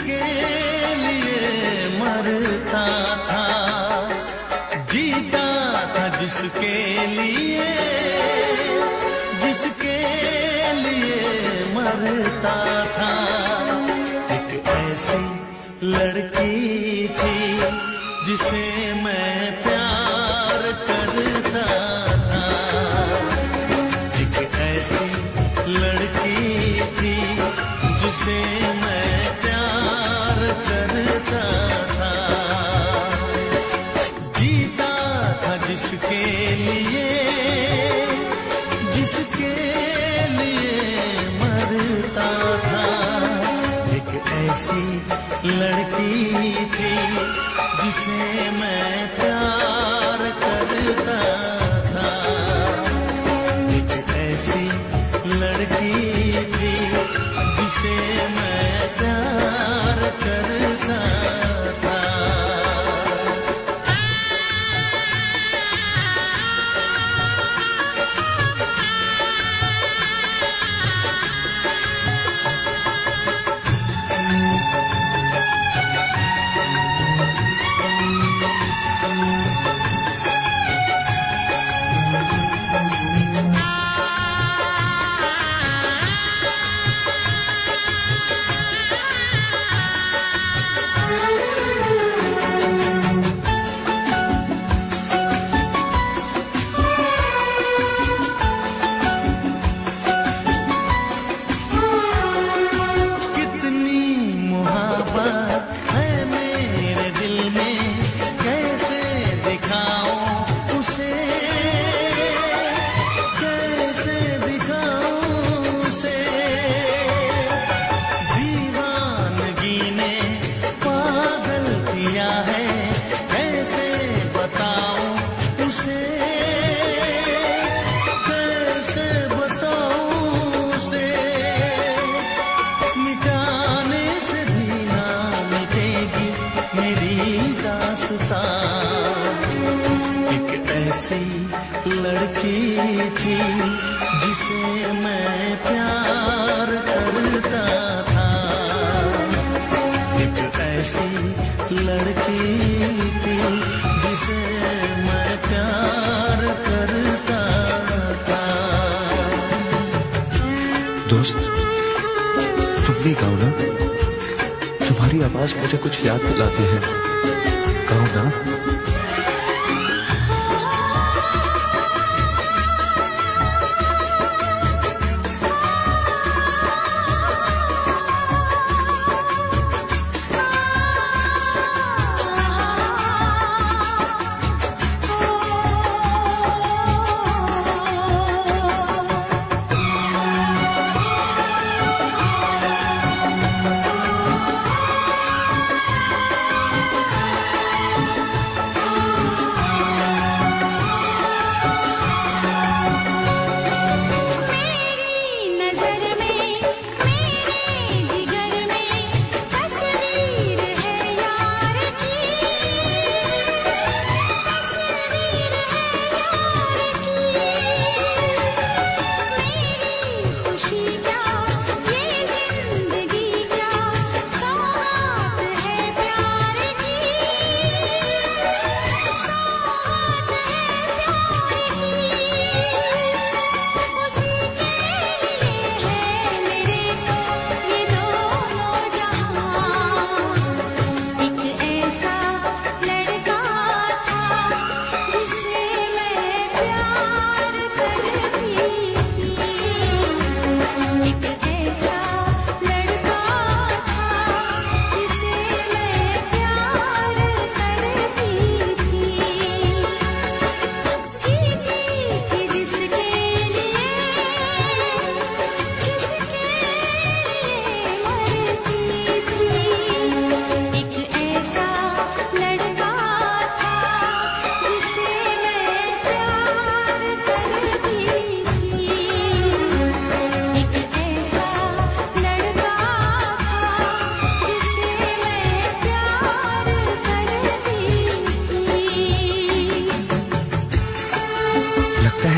जिसके लिए मरता था, जीता था जिसके लिए, जिसके लिए मरता था। एक ऐसी लड़की थी जिसे मैं प्यार करता था, एक ऐसी लड़की थी जिसे मैं प्यार करता था। जीता था जिसके लिए, जिसके लिए मरता था। एक ऐसी लड़की थी जिसे मैं प्यार करता था, एक ऐसी लड़की थी जिसे मैं प्यार करता था। एक ऐसी लड़की थी जिसे मैं प्यार करता था, एक ऐसी लड़की थी जिसे मैं प्यार करता था। दोस्त, तुम भी गाओ ना, तुम्हारी आवाज मुझे कुछ याद दिलाती है, गाओ ना।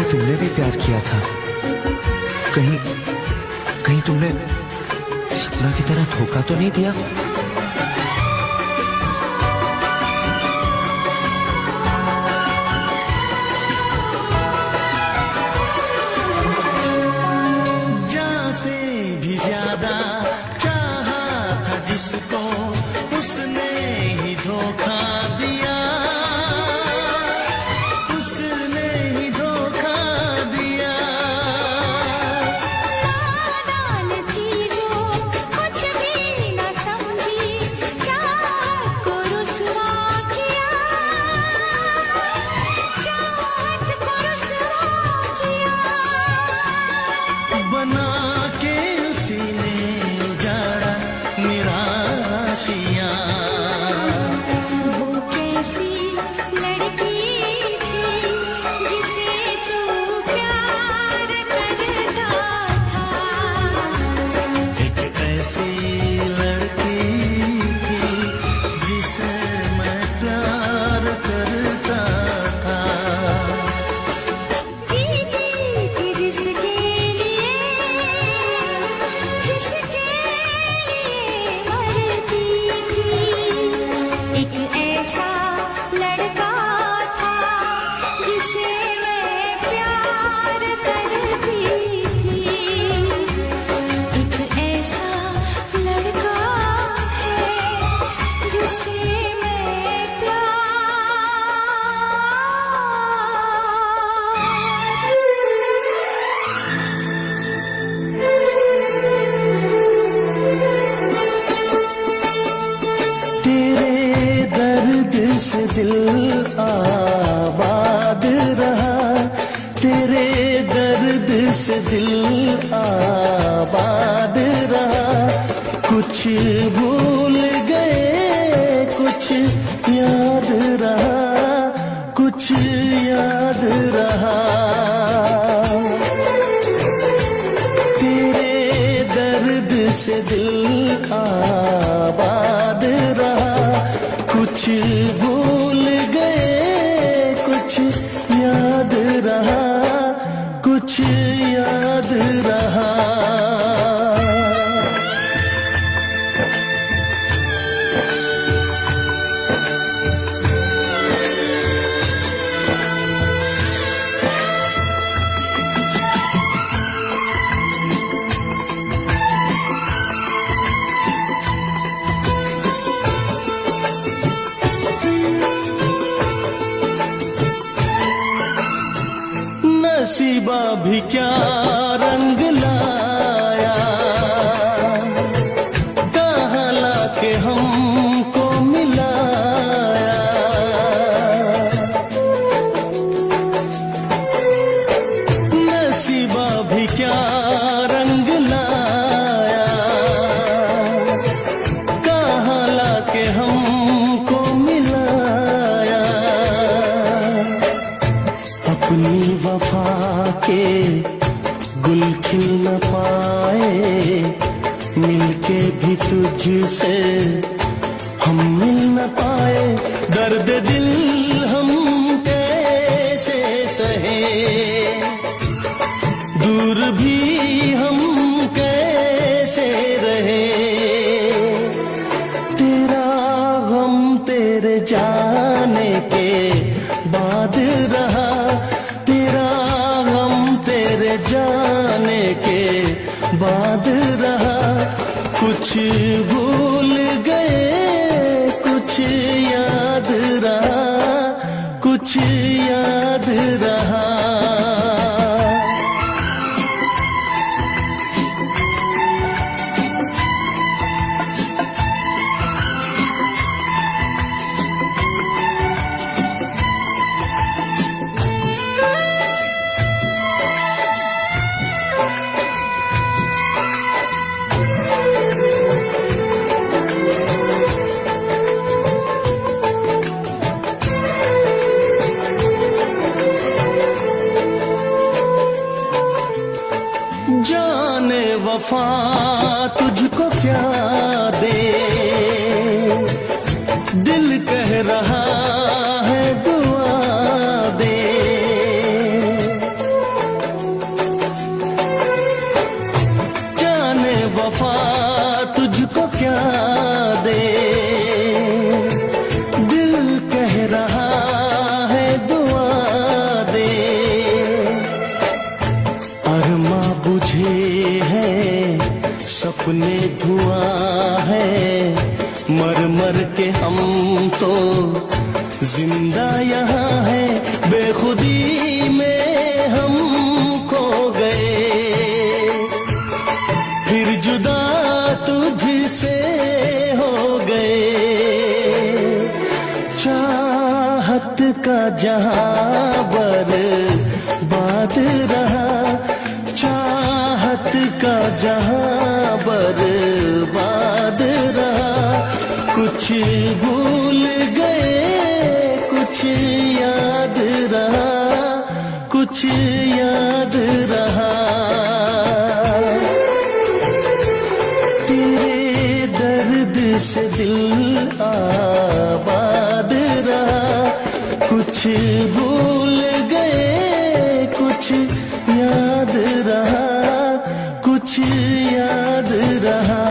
तुमने भी प्यार किया था, कहीं तुमने सपना की तरह धोखा तो नहीं दिया? उसको उसने ही धोखा दिया, उसने ही धोखा दिया। नादान थी जो कुछ भी न समझी, चाहत को रुसवा किया, चाहत को रुसवा किया। बना के उसी ने उजाड़ा निराशियां। वो कैसी लड़की थी जिसे तू प्यार करता था। एक ऐसी लड़की थी जिसे मैं प्यार करता था। जीती थी जिसके लिए, जिसके लिए मरती थी। एक ऐसा लड़का था जिसे मैं प्यार करती थी। एक ऐसा लड़का है जिसे मैं प्यार तेरे दर्द से दिल आबाद रहा, तेरे दर्द से दिल आबाद रहा। कुछ भूल गए कुछ याद रहा, कुछ याद रहा। तेरे दर्द से दिल आबाद रहा। कुछ भूल गए कुछ याद रहा, कुछ याद रहा। नसीबा भी क्या रंग लाया, कहाँ लाके हमको मिलाया। नसीबा भी क्या रंग लाया, कहाँ लाके हमको मिलाया। अपनी वफा के गुल खिल न पाए, मिलके भी तुझसे हम मिल न पाए। दर्द दिल हम कैसे सहे, दूर भी हम कैसे रहे। तेरा गम तेरे जाने के बाद रहा, तेरा गम तेरे जाने के बाद रहा। कुछ भूल गए कुछ याद रहा, कुछ याद रहा। जाने वफा तुझको क्या दे, दिल कह रहा है दुआ दे। जाने वफा तुझको क्या दे, दिल कह रहा है दुआ दे। अरमा बुझे हैं सपने धुआं है, मर मर के हम तो जिंदा यहाँ है, बेखुदी में हम खो गए, फिर जुदा तुझसे हो गए। चाहत का जहां बर्बाद रहा, चाहत का जहां बर्बाद रहा। कुछ भूल गए, कुछ याद रहा, कुछ याद रहा। तेरे दर्द से दिल आबाद रहा, कुछ भूल गए, कुछ याद रहा, कुछ याद रहा,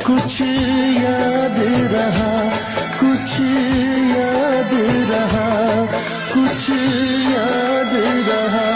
कुछ याद रहा, कुछ याद रहा, कुछ याद रहा।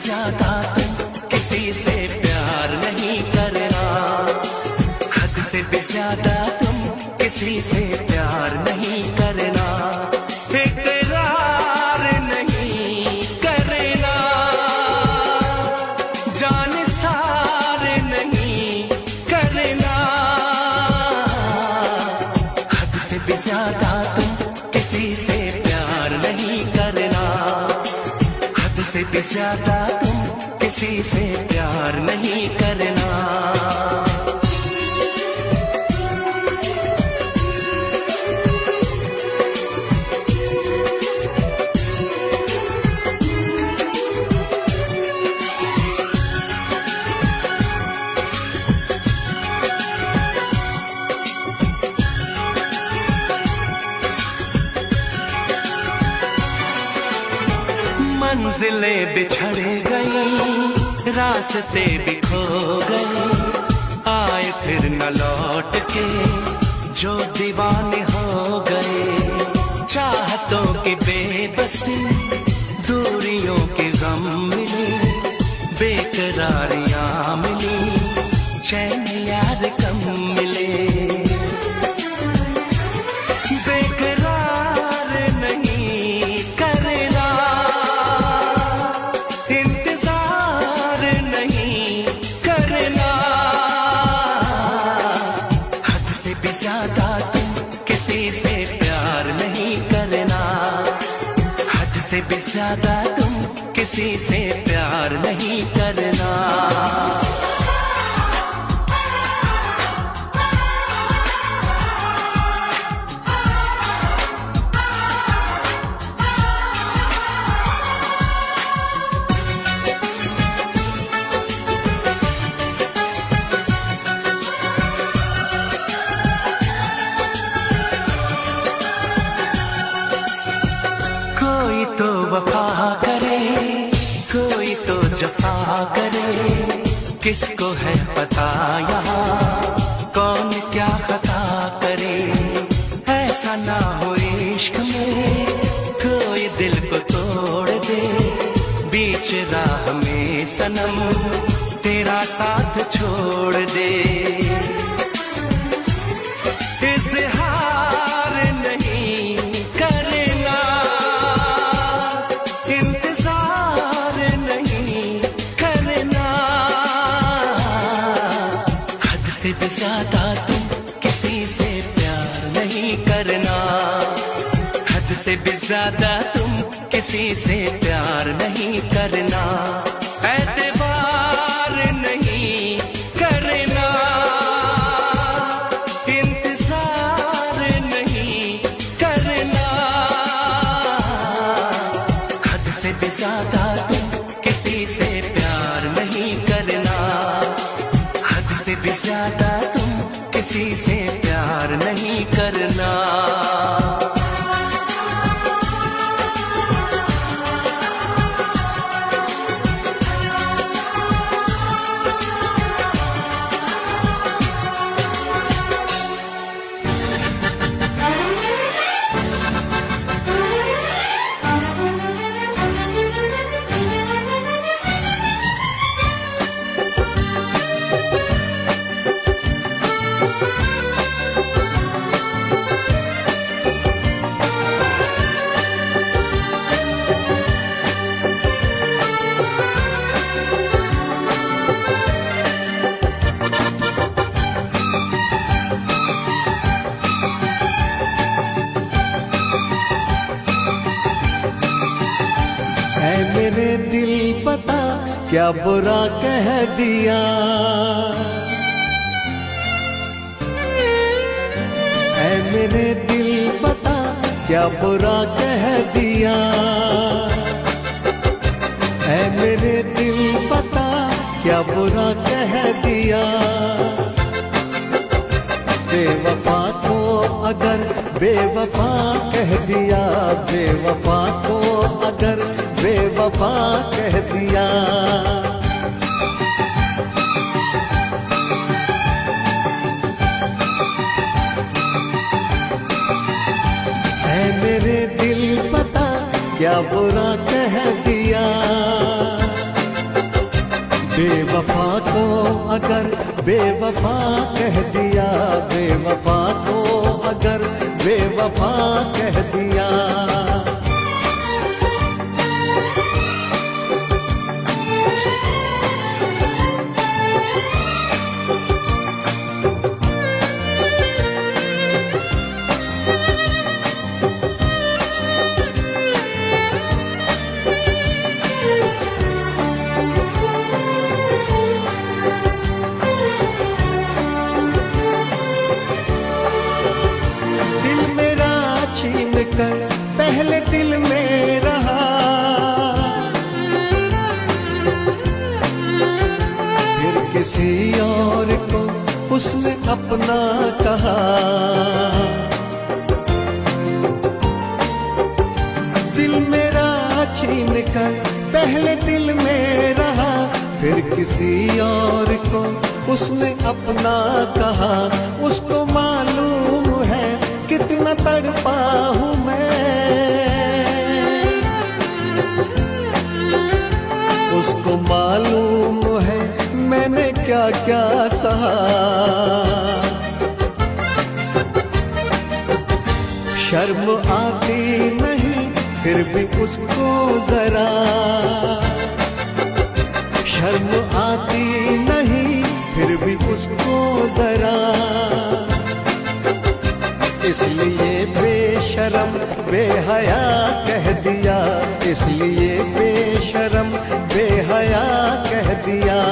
ज्यादा तुम किसी से प्यार नहीं करना, हद से भी ज्यादा तुम किसी से प्यार नहीं करना, इकरार नहीं करना, जान सार नहीं करना। हद से भी ज्यादा तुम किसी से प्यार नहीं करना, हद से भी ज्यादा तुम किसी से प्यार नहीं करना। मंजिलें बिछड़ गई, रास्ते भी खो गए, आए फिर न लौट के जो दीवाने हो गए। चाहतों की बेबसी, दूरियों के गम मिली, बेकरारियां मिली, चैन यार कम मिले। बेकरार नहीं करना, इंतजार नहीं करना, हद से भी ज्यादा तुम किसी से प्यार नहीं करना, हद से भी ज्यादा तुम किसी से प्यार नहीं करना। कोई तो वफा करे, कोई तो जफा करे, किसको है पता यहाँ कौन क्या खता करे। ऐसा ना हो इश्क में कोई दिल को तोड़ दे, बीच राह में सनम तेरा साथ छोड़ दे। इज़हार नहीं करना, इंतजार नहीं करना, हद से भी ज्यादा तुम किसी से प्यार नहीं करना, हद से भी ज्यादा तुम किसी से प्यार नहीं करना। एतबार नहीं करना, इंतजार ज्यादा तुम किसी से प्यार नहीं करना, हद से भी ज्यादा तुम किसी से प्यार नहीं करना। मेरे दिल पता क्या बुरा कह दिया, ऐ मेरे दिल पता क्या बुरा कह दिया, ऐ मेरे दिल पता क्या बुरा कह दिया। बेवफा को अगर बेवफा कह दिया, बेवफा को अगर बेवफा कह दिया। ऐ मेरे दिल पता क्या बुरा कह दिया। बेवफा को अगर बेवफा कह दिया, बेवफा को अगर बेवफा कह दिया। पहले दिल में रहा, फिर किसी और को उसने अपना कहा। दिल मेरा छीन कर पहले दिल में रहा, फिर किसी और को उसने अपना कहा। उसको मालूम है कितना तड़पा हूँ मैं, उसको मालूम है मैंने क्या क्या सहा। शर्म आती नहीं फिर भी उसको जरा, शर्म आती नहीं फिर भी उसको जरा। इसलिए बेशरम बेहया कह दिया, इसलिए बेशरम बेहया कह दिया।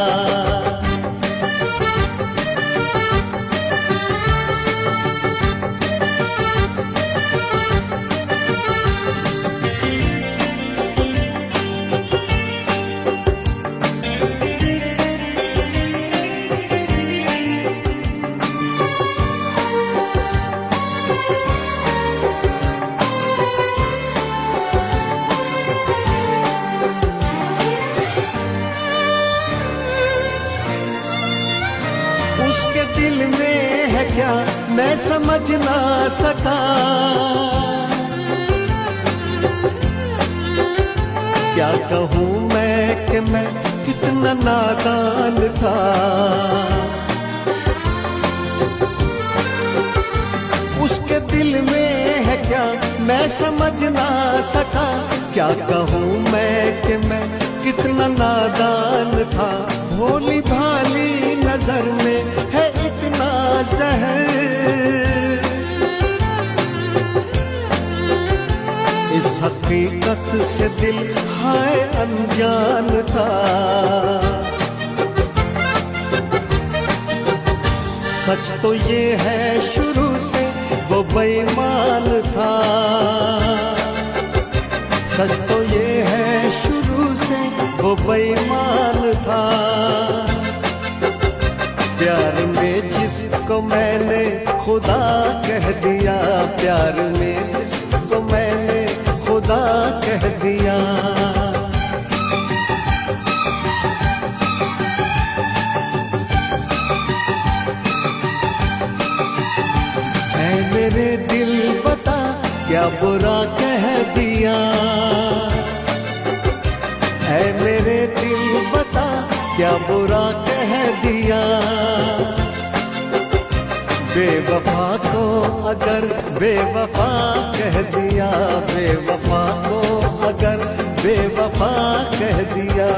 दिल में है क्या मैं समझ ना सका, क्या कहूँ मैं कि मैं कितना नादान था। उसके दिल में है क्या मैं समझ ना सका, क्या कहूँ मैं कि मैं कितना नादान था। भोली भाली नजर में है इतना जहर, इस हकीकत से दिल हाय अनजान था। सच तो ये है शुरू से वो बेईमान था, सच तो ये है शुरू जिसको मैंने खुदा कह दिया, प्यार में जिसको मैंने खुदा कह दिया। ऐ मेरे दिल बता क्या बुरा कह दिया, ऐ मेरे दिल बता क्या बुरा कह दिया। बेवफा को अगर बेवफा कह दिया, बेवफा को अगर बेवफा कह दिया।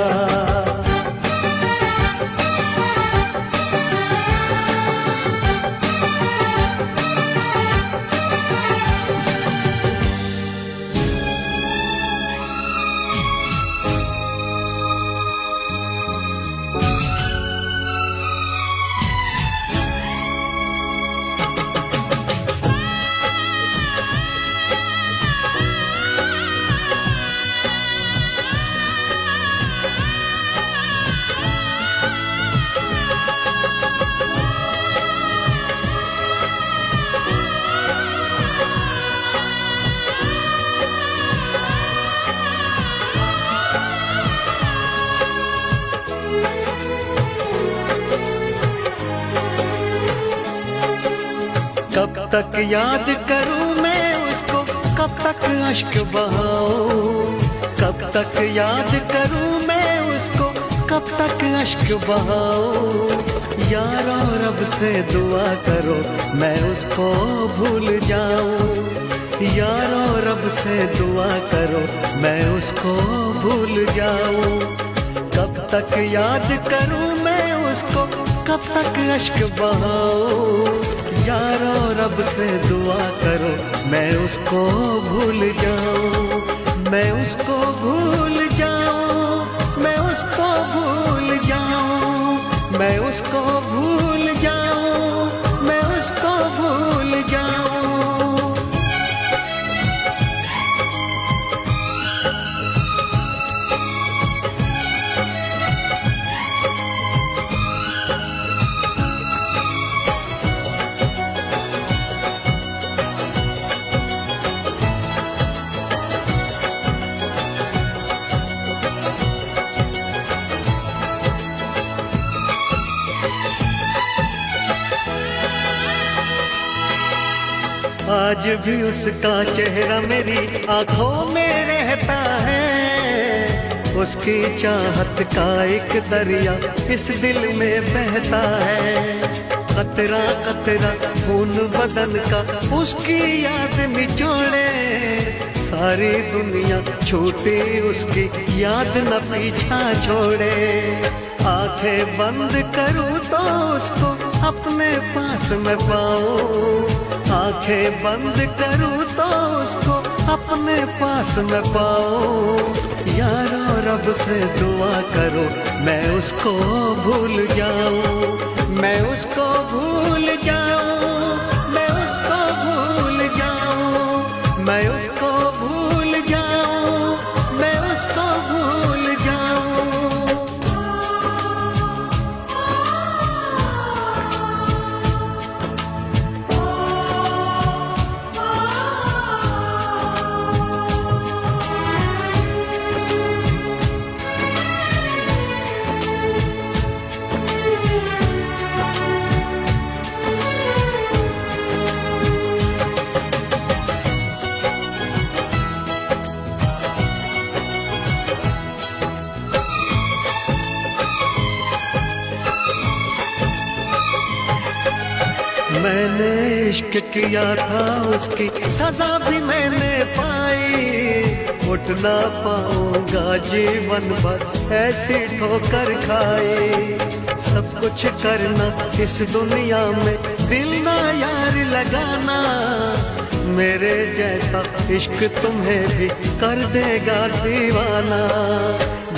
कब तक याद करूं मैं उसको, कब तक अश्क बहाऊं, कब तक याद करूं मैं उसको, कब तक अश्क बहाऊं। यारो रब से दुआ करो मैं उसको भूल जाऊं, यारो रब से दुआ करो मैं उसको भूल जाऊं। कब तक याद करूं मैं उसको, कब तक अश्क बहाऊं। यारो रब से दुआ करो मैं उसको भूल जाऊं, मैं उसको भूल जाऊं, मैं उसको भूल जाऊं, मैं उसको भूल जाऊं, मैं उसको भूल जाऊं। आज भी उसका चेहरा मेरी आंखों में रहता है, उसकी चाहत का एक दरिया इस दिल में बहता है। कतरा कतरा खून बदन का उसकी याद निचोड़े, सारी दुनिया छूटी उसकी याद न पीछा छोड़े। आंखें बंद करूं तो उसको अपने पास में पाऊं, आंखें बंद करूं तो उसको अपने पास में पाऊं। यारो रब से दुआ करो मैं उसको भूल जाऊं, मैं उसको भूल जाऊं, मैं उसको भूल जाऊं, मैं उसको भूल जाऊं, मैं उसको भूल जाऊं। मैंने इश्क किया था उसकी सजा भी मैंने पाई, उठ ना पाऊंगा जीवन भर ऐसी ठोकर खाई। सब कुछ करना इस दुनिया में दिल ना यार लगाना, मेरे जैसा इश्क तुम्हें भी कर देगा दीवाना।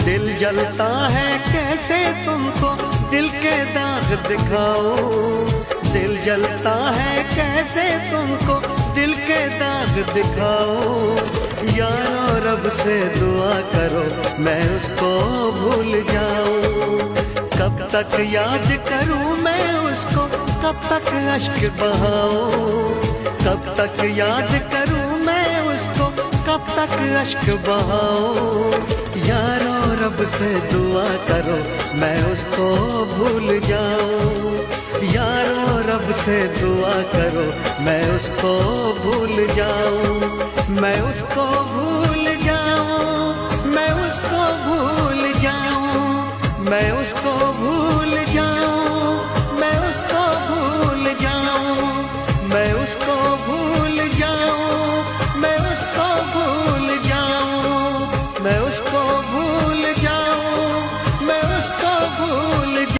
दिल जलता है कैसे तुमको दिल के दाग दिखाऊं, दिल जलता है कैसे तुमको दिल के दाग दिखाऊं। यारो रब से दुआ करो मैं उसको भूल जाऊं, कब तक याद करूं मैं उसको, कब तक अश्क बहाऊं, कब तक याद करूं मैं उसको, कब तक अश्क बहाऊं। यारो रब से दुआ करो मैं उसको भूल जाऊं, यारो रब से दुआ करो मैं उसको भूल जाऊं, मैं उसको भूल जाऊं, मैं उसको भूल जाऊं, मैं उसको भूल